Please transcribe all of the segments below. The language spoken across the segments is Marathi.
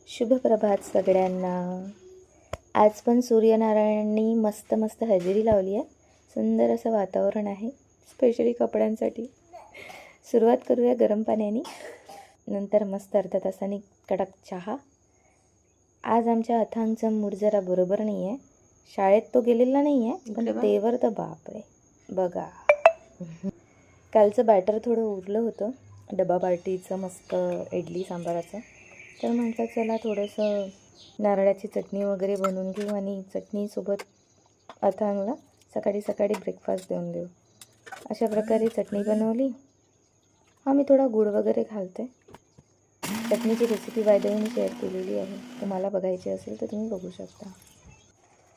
शुभ प्रभात सगळ्यांना। आज पण सूर्यनारायणांनी मस्त मस्त हजेरी लावली आहे। सुंदर असं वातावरण आहे, स्पेशली कपड्यांसाठी। सुरुवात करूया गरम पाण्याने, नंतर मस्त अर्धा तासाने कडक चहा। आज आमच्या अथांगचा मूड जरा बरोबर नाही आहे। शाळेत तो गेलेला नाही आहे, पण तेवर तर बापरे बघा। कालचं बॅटर थोडं उरलं होतं, डबा पार्टीचं मस्त इडली सांबाराचं। तर म्हटलं चला थोडंसं नारळाची चटणी वगैरे बनवून घेऊ आणि चटणीसोबत अथांगला सकाळी सकाळी ब्रेकफास्ट देऊन देऊ। अशा प्रकारे चटणी बनवली। मी थोडा गूळ वगैरे घालते। चटणीची रेसिपी बाय द वे मी शेअर केलेली आहे, तुम्हाला बघायची असेल तर तुम्ही बघू शकता।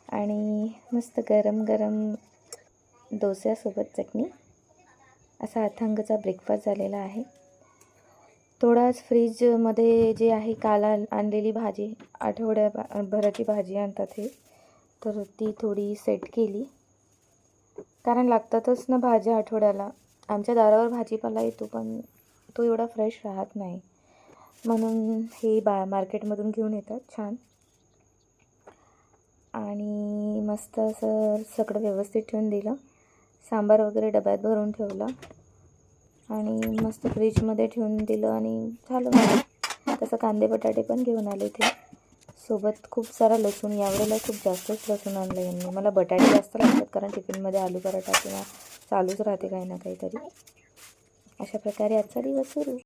आणि मस्त गरम गरम डोस्यासोबत चटणी, असा अथांगचा ब्रेकफास्ट झालेला आहे। थोडाच फ्रीजमध्ये जे आहे काल आणलेली भाजी, आठवड्याभराची भाजी आणतात हे, तर ती थोडी सेट केली, कारण लागतातच ना भाज्या आठवड्याला। आमच्या दारावर भाजीपाला येतो, पण तो एवढा फ्रेश राहत नाही, म्हणून हे मार्केटमधून घेऊन येतात छान। आणि मस्त असं सगळं व्यवस्थित ठेवून दिलं। सांबार वगैरे डब्यात भरून ठेवला आणि मस्त फ्रीजमध्ये ठेवून दिलं आणि झालं। तसं कांदे बटाटे पण घेऊन आले ते सोबत। खूप सारा लसूण, यावेळेला खूप जास्तच लसूण आणलं यांनी। मला बटाटे जास्त लागतात, कारण टिफिनमध्ये आलू पराठा किंवा चालूच राहते काही ना काहीतरी। अशा प्रकारे आजचा दिवस सुरू।